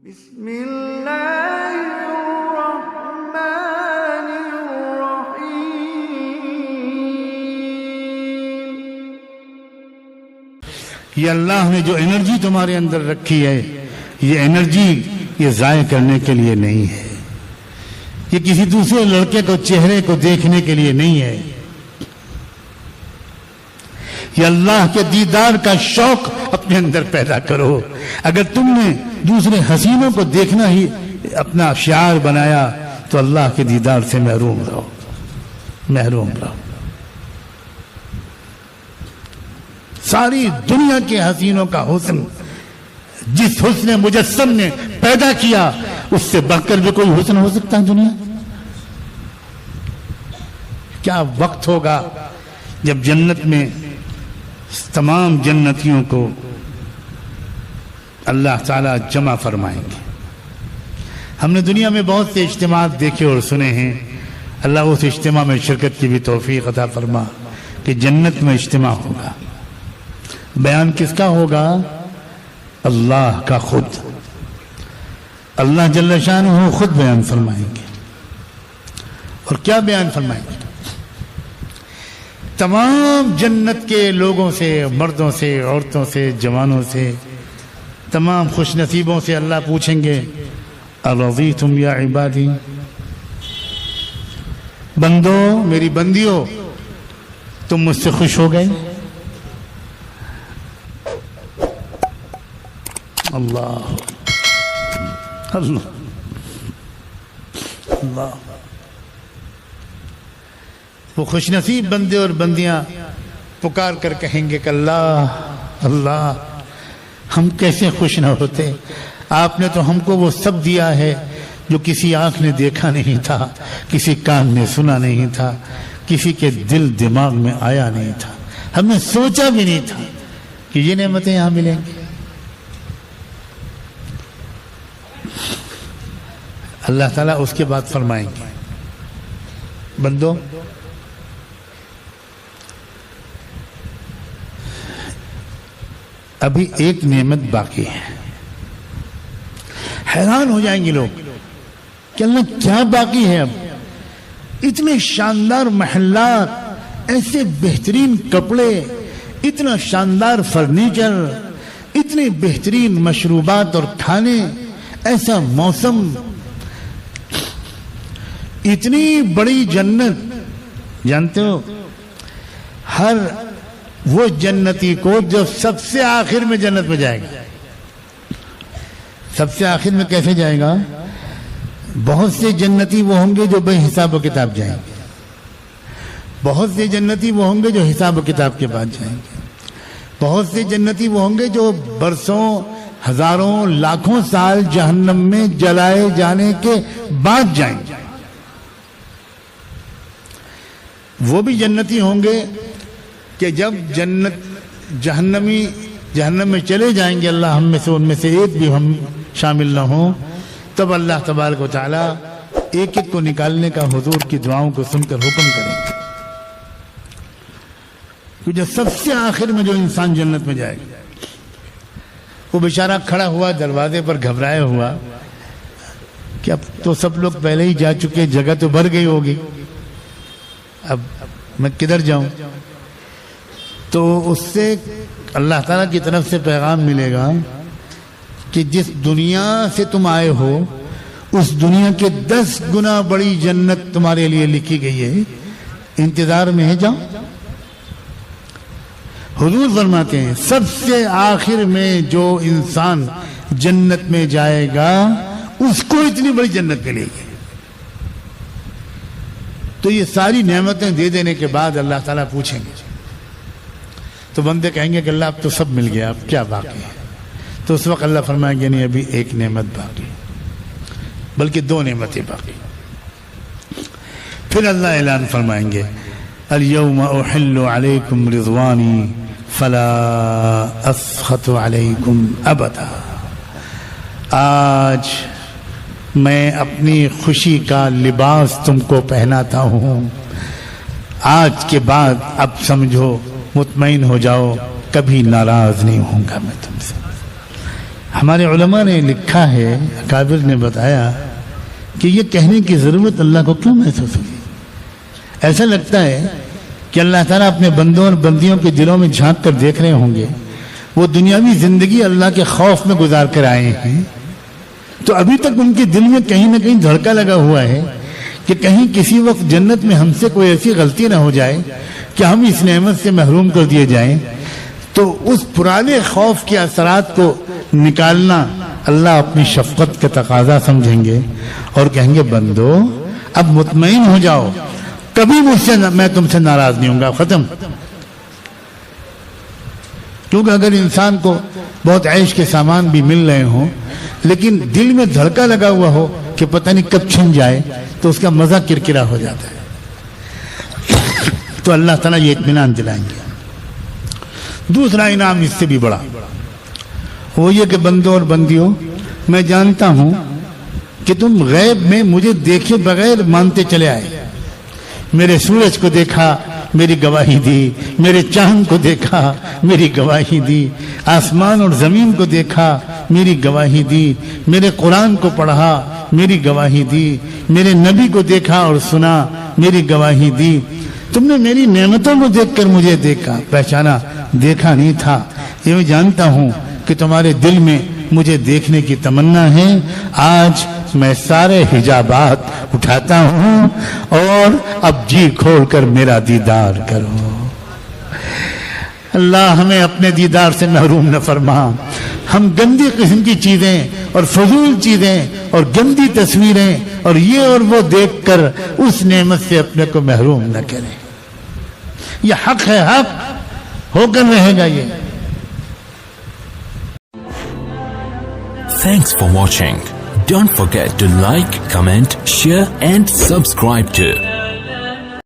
بسم اللہ الرحمن الرحیم۔ یہ اللہ نے جو انرجی تمہارے اندر رکھی ہے، یہ انرجی یہ ضائع کرنے کے لیے نہیں ہے، یہ کسی دوسرے لڑکے کو چہرے کو دیکھنے کے لیے نہیں ہے، یہ اللہ کے دیدار کا شوق اپنے اندر پیدا کرو۔ اگر تم نے دوسرے حسینوں کو دیکھنا ہی اپنا شعار بنایا تو اللہ کے دیدار سے محروم رہو، محروم رہو۔ ساری دنیا کے حسینوں کا حسن جس حسن مجسم نے پیدا کیا، اس سے بڑھ کر بھی کوئی حسن ہو سکتا ہے دنیا؟ کیا وقت ہوگا جب جنت میں تمام جنتیوں کو اللہ تعالیٰ جمع فرمائیں گے۔ ہم نے دنیا میں بہت سے اجتماعات دیکھے اور سنے ہیں، اللہ اس اجتماع میں شرکت کی بھی توفیق عطا فرما کہ جنت میں اجتماع ہوگا۔ بیان کس کا ہوگا؟ اللہ کا خود، اللہ جل شانہ خود بیان فرمائیں گے۔ اور کیا بیان فرمائیں گے؟ تمام جنت کے لوگوں سے، مردوں سے، عورتوں سے، جوانوں سے، تمام خوش نصیبوں سے اللہ پوچھیں گے، ارضیتم یا عبادی، بندو میری بندیو تم مجھ سے خوش ہو گئے؟ اللہ اللہ اللہ۔ وہ خوش نصیب بندے اور بندیاں پکار کر کہیں گے کہ اللہ اللہ، ہم کیسے خوش نہ ہوتے، آپ نے تو ہم کو وہ سب دیا ہے جو کسی آنکھ نے دیکھا نہیں تھا، کسی کان نے سنا نہیں تھا، کسی کے دل دماغ میں آیا نہیں تھا، ہم نے سوچا بھی نہیں تھا کہ یہ نعمتیں یہاں ملیں گی۔ اللہ تعالیٰ اس کے بعد فرمائیں گے، بندو ابھی ایک نعمت باقی ہے۔ حیران ہو جائیں گے لوگ کہ اللہ کیا باقی ہے؟ اب اتنے شاندار محلات، ایسے بہترین کپڑے، اتنا شاندار فرنیچر، اتنے بہترین مشروبات اور کھانے، ایسا موسم، اتنی بڑی جنت۔ جانتے ہو ہر وہ جنتی کو جو سب سے آخر میں جنت میں جائے گا، سب سے آخر میں کیسے جائے گا؟ بہت سے جنتی وہ ہوں گے جو بے حساب و کتاب جائیں گے، بہت سے جنتی وہ ہوں گے جو حساب و کتاب کے بعد جائیں گے، بہت سے جنتی وہ ہوں گے جو برسوں، ہزاروں، لاکھوں سال جہنم میں جلائے جانے کے بعد جائیں گے۔ وہ بھی جنتی ہوں گے کہ جب جہنم میں چلے جائیں گے، اللہ ہم میں سے ان میں سے ایک بھی ہم شامل نہ ہوں، تب اللہ تبارک و تعالیٰ ایک ایک کو نکالنے کا حضور کی دعاؤں کو سن کر حکم کریں گے کہ جو سب سے آخر میں جو انسان جنت میں جائے گا، وہ بیچارہ کھڑا ہوا دروازے پر گھبرائے ہوا کہ اب تو سب لوگ پہلے ہی جا چکے، جگہ تو بھر گئی ہوگی، اب میں کدھر جاؤں؟ تو اس سے اللہ تعالیٰ کی طرف سے پیغام ملے گا کہ جس دنیا سے تم آئے ہو، اس دنیا کے 10 گنا بڑی جنت تمہارے لیے لکھی گئی ہے، انتظار میں ہے، جاؤ۔ حضور فرماتے ہیں سب سے آخر میں جو انسان جنت میں جائے گا، اس کو اتنی بڑی جنت ملے گی۔ تو یہ ساری نعمتیں دے دینے کے بعد اللہ تعالیٰ پوچھیں گے، تو بندے کہیں گے کہ اللہ اب تو سب مل گیا، اب کیا باقی ہے؟ تو اس وقت اللہ فرمائیں گے نہیں، ابھی ایک نعمت باقی، بلکہ 2 نعمتیں باقی۔ پھر اللہ اعلان فرمائیں گے، اليوم احل علیکم رضوانی فلا اسخط علیکم ابدا، آج میں اپنی خوشی کا لباس تم کو پہناتا ہوں، آج کے بعد اب سمجھو، مطمئن ہو جاؤ، کبھی ناراض نہیں ہوں گا میں تم سے۔ ہمارے علماء نے لکھا ہے، اکابر نے بتایا کہ یہ کہنے کی ضرورت اللہ کو کیوں محسوس ہوئی؟ ایسا لگتا ہے کہ اللہ تعالیٰ اپنے بندوں اور بندیوں کے دلوں میں جھانک کر دیکھ رہے ہوں گے، وہ دنیاوی زندگی اللہ کے خوف میں گزار کر آئے ہیں، تو ابھی تک ان کے دل میں کہیں نہ کہیں دھڑکا لگا ہوا ہے کہ کہیں کسی وقت جنت میں ہم سے کوئی ایسی غلطی نہ ہو جائے کہ ہم اس نعمت سے محروم کر دیے جائیں۔ تو اس پرانے خوف کے اثرات کو نکالنا اللہ اپنی شفقت کا تقاضا سمجھیں گے اور کہیں گے بندو اب مطمئن ہو جاؤ، کبھی مجھ سے میں تم سے ناراض نہیں ہوں گا، ختم۔ کیونکہ اگر انسان کو بہت عیش کے سامان بھی مل رہے ہوں لیکن دل میں دھڑکا لگا ہوا ہو کہ پتہ نہیں کب چھن جائے تو اس کا مزہ کرکرا ہو جاتا ہے۔ تو اللہ تعالیٰ یہ اطمینان دلائیں گے۔ دوسرا انعام اس سے بھی بڑا، وہ یہ کہ بندوں اور بندیوں، میں جانتا ہوں کہ تم غیب میں مجھے دیکھے بغیر مانتے چلے آئے۔ میرے سورج کو دیکھا، میری گواہی دی، میرے چاند کو دیکھا، میری گواہی دی، آسمان اور زمین کو دیکھا، میری گواہی دی، میرے قرآن کو پڑھا، میری گواہی دی، میرے نبی کو دیکھا اور سنا، میری گواہی دی۔ تم نے میری نعمتوں کو دیکھ کر مجھے دیکھا، پہچانا، دیکھا نہیں تھا۔ یہ میں جانتا ہوں کہ تمہارے دل میں مجھے دیکھنے کی تمنا ہے۔ آج میں سارے حجابات اٹھاتا ہوں اور اب جی کھول کر میرا دیدار کرو۔ اللہ ہمیں اپنے دیدار سے محروم نہ فرما۔ ہم گندی قسم کی چیزیں اور فضول چیزیں اور گندی تصویریں اور یہ اور وہ دیکھ کر اس نعمت سے اپنے کو محروم نہ کریں۔ یہ حق ہے، حق ہو کر رہے گا یہ۔ Thanks for watching. Don't forget to like, comment, share and subscribe to